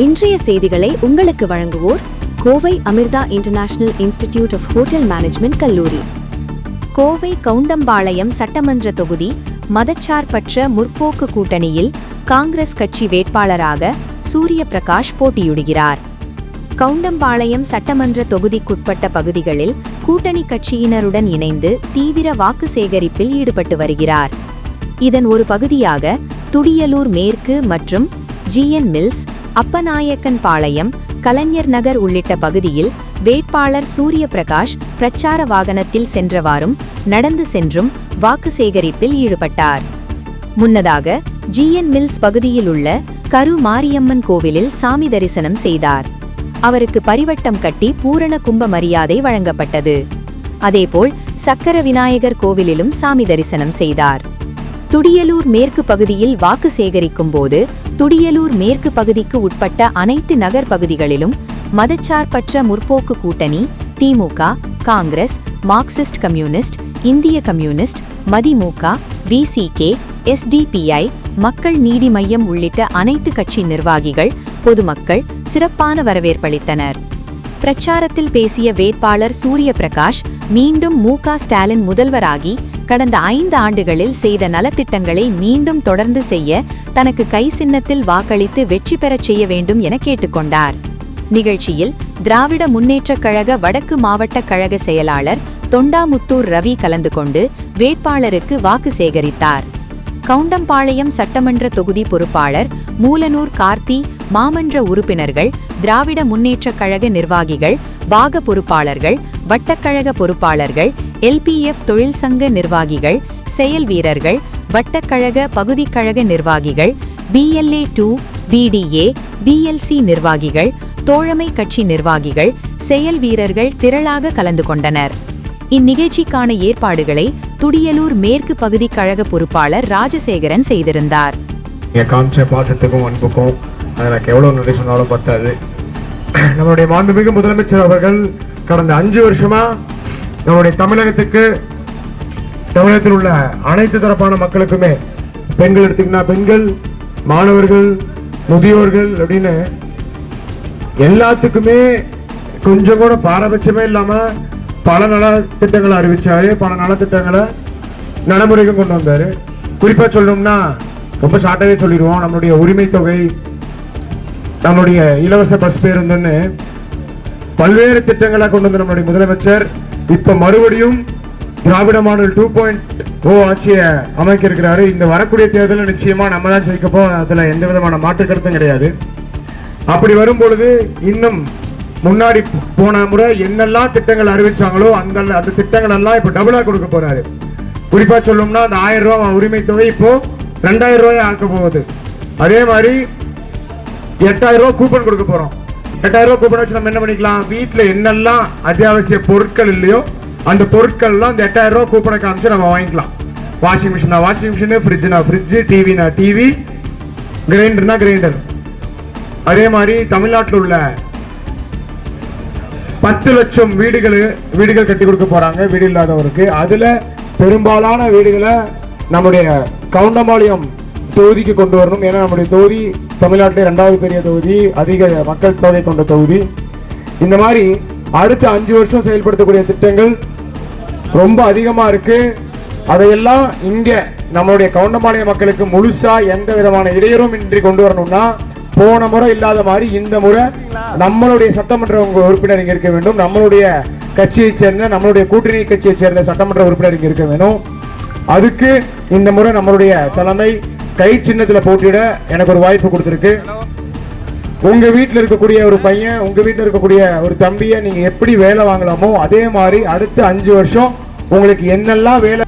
இன்றைய செய்திகளை உங்களுக்கு வழங்குவோர் Kovai Amrita international institute of hotel management கல்லூரி. கோவை கவுண்டம்பாளையம் சட்டமன்ற தொகுதி மதச்சார்பற்ற முற்போக்கு கூட்டணியில் காங்கிரஸ் கட்சி வேட்பாளராக சூரிய பிரகாஷ் போட்டியிடுகிறார். கவுண்டம்பாளையம் சட்டமன்ற தொகுதிக்குட்பட்ட பகுதிகளில் கூட்டணி கட்சியினருடன் இணைந்து தீவிர வாக்கு சேகரிப்பில் ஈடுபட்டு வருகிறார். இதன் ஒரு பகுதியாக துடியலூர் மேற்கு மற்றும் ஜிஎன் மில்ஸ், அப்பநாயக்கன் பாளையம், கலைஞர் நகர் உள்ளிட்ட பகுதியில் வேட்பாளர் சூரிய பிரகாஷ் பிரச்சார வாகனத்தில் சென்றவாறும் நடந்து சென்றும் வாக்கு சேகரிப்பில் ஈடுபட்டார். முன்னதாக ஜிஎன் மில்ஸ் பகுதியில் உள்ள கரு மாரியம்மன் கோவிலில் சாமி தரிசனம் செய்தார். அவருக்கு பரிவட்டம் கட்டி பூரண கும்ப மரியாதை வழங்கப்பட்டது. அதேபோல் சக்கர விநாயகர் கோவிலிலும் சாமி தரிசனம் செய்தார். துடியலூர் மேற்கு பகுதியில் வாக்கு சேகரிக்கும் போது துடியலூர் மேற்கு பகுதிக்கு உட்பட்ட அனைத்து நகர் பகுதிகளிலும் மதச்சார்பற்ற முற்போக்கு கூட்டணி, திமுக, காங்கிரஸ், மார்க்சிஸ்ட் கம்யூனிஸ்ட், இந்திய கம்யூனிஸ்ட், மதிமுக, விசிகே, எஸ்டிபிஐ, மக்கள் நீதி மையம் உள்ளிட்ட அனைத்து கட்சி நிர்வாகிகள், பொதுமக்கள் சிறப்பான வரவேற்பளித்தனர். பிரச்சாரத்தில் பேசிய வேட்பாளர் சூரிய பிரகாஷ் மீண்டும் மு.க. ஸ்டாலின் முதல்வராகி கடந்த 5 ஆண்டுகளில் செய்த நலத்திட்டங்களை மீண்டும் தொடர்ந்து செய்ய தனக்கு கை சின்னத்தில் வாக்களித்து வெற்றி பெறச் செய்ய வேண்டும் என கேட்டுக்கொண்டார். நிகழ்ச்சியில் திராவிட முன்னேற்றக் கழக வடக்கு மாவட்ட கழக செயலாளர் தொண்டாமுத்தூர் ரவி கலந்து கொண்டு வேட்பாளருக்கு வாக்கு சேகரித்தார். கவுண்டம்பாளையம் சட்டமன்ற தொகுதி பொறுப்பாளர் மூலனூர் கார்த்தி, மாமன்ற உறுப்பினர்கள், திராவிட முன்னேற்றக் கழக நிர்வாகிகள், பாக பொறுப்பாளர்கள், வட்டக்கழக பொறுப்பாளர்கள், எல்பிஎஃப் தொழில் சங்க நிர்வாகிகள், செயல் வீரர்கள், வட்டக்கழக பகுதி கழக நிர்வாகிகள், BLA2, BDA, BLC நிர்வாகிகள், தோழமை கட்சி நிர்வாகிகள், செயல் வீரர்கள் திரளாக கலந்து கொண்டனர். இந்நிகழ்ச்சிக்கான ஏற்பாடுகளை துடியலூர் மேற்கு பகுதி கழக பொறுப்பாளர் ராஜசேகரன் செய்திருந்தார். பாசத்துக்கும் அன்புக்கும் எனக்கு எவ்வளவு நன்றி சொன்னாலும் பத்தாது. நம்முடைய மாண்புமிகு முதலமைச்சர் அவர்கள் கடந்த 5 வருஷமா நம்முடைய தமிழகத்தில் உள்ள அனைத்து தரப்பான மக்களுக்குமே, பெண்கள் எடுத்தீங்கன்னா பெண்கள், மாணவர்கள், முதியோர்கள் அப்படின்னு எல்லாத்துக்குமே கொஞ்சம் கூட பாரபட்சமே இல்லாம பல நலத்திட்டங்களை அறிவிச்சாரு. பல நலத்திட்டங்களை நடைமுறைக்கும் கொண்டு வந்தாரு. குறிப்பா சொல்லணும்னா ரொம்ப ஷார்ட்டாவே சொல்லிடுவோம். நம்மளுடைய உரிமை தொகை, நம்மளுடைய இலவச பஸ் பேருந்துன்னு பல்வேறு திட்டங்களை கொண்டு வந்த நம்மளுடைய முதலமைச்சர் இப்ப மறுபடியும் திராவிட மாடல் 2.0 ஆட்சியை அமைக்க இருக்கிறாரு. இந்த வரக்கூடிய தேர்தலில் நிச்சயமா நம்ம தான் ஜெயிக்கப்போம். அதுல எந்த விதமான மாற்று கருத்தும் கிடையாது. அப்படி வரும்பொழுது இன்னும் முன்னாடி போன முறை என்னெல்லாம் திட்டங்கள் அறிவிச்சாங்களோ அந்த திட்டங்கள் எல்லாம் இப்ப டபுளா கொடுக்க போறாரு. குறிப்பா சொல்லணும்னா அந்த 1000 ரூபாய் உரிமை தொகை இப்போ 2000 ரூபாய் ஆக்க போகுது. அதே மாதிரி 8000 ரூபாய் கூப்பன் கொடுக்க போறோம். 8000 ரூபாய் கூப்பன் வச்சு நம்ம என்ன பண்ணிக்கலாம், வீட்டுல என்னெல்லாம் அத்தியாவசிய பொருட்கள் இல்லையோ அந்த பொருட்கள் எல்லாம் இந்த 8000 ரூபாய் கூப்பனை காமிச்சு நம்ம வாங்கிக்கலாம். வாஷிங் மிஷினா வாஷிங் மிஷின், ஃப்ரிட்ஜ்னா ஃப்ரிட்ஜ், டிவினா டிவி, கிரைண்டர்னா கிரைண்டர். அதே மாதிரி தமிழ்நாட்டில் உள்ள 10 லட்சம் வீடுகள் கட்டி கொடுக்க போறாங்க வீடு இல்லாதவருக்கு. அதுல பெரும்பாலான வீடுகளை நம்முடைய கவுண்டம்பாளையம் தொகுதிக்கு கொண்டு வரணும். ஏன்னா நம்முடைய தொகுதி தமிழ்நாட்டிலே 2வது பெரிய தொகுதி, அதிக மக்கள் தொகை கொண்ட தொகுதி. இந்த மாதிரி அடுத்த 5 வருஷம் செயல்படுத்தக்கூடிய திட்டங்கள் ரொம்ப அதிகமா இருக்கு. அதையெல்லாம் இங்க நம்மளுடைய கவுண்டம்பாளையம் மக்களுக்கு முழுசா எந்த விதமான இடையூறும் இன்றி கொண்டு வரணும்னா போன முறை இல்லாத மாதிரி இந்த முறை நம்மளுடைய சட்டமன்ற உறுப்பினர் இங்க இருக்க வேண்டும். நம்மளுடைய கட்சியை சேர்ந்த, நம்மளுடைய கூட்டணி கட்சியை சேர்ந்த சட்டமன்ற உறுப்பினர் இங்க இருக்க வேணும். அதுக்கு இந்த முறை நம்மளுடைய தலைமை கை சின்னத்துல போட்டியிட எனக்கு ஒரு வாய்ப்பு கொடுத்திருக்கு. உங்க வீட்டில் இருக்கக்கூடிய ஒரு பையன், உங்க வீட்டில் இருக்கக்கூடிய ஒரு தம்பியை நீங்க எப்படி வேலை வாங்கலாமோ அதே மாதிரி அடுத்த 5 வருஷம் உங்களுக்கு என்னெல்லாம் வேலை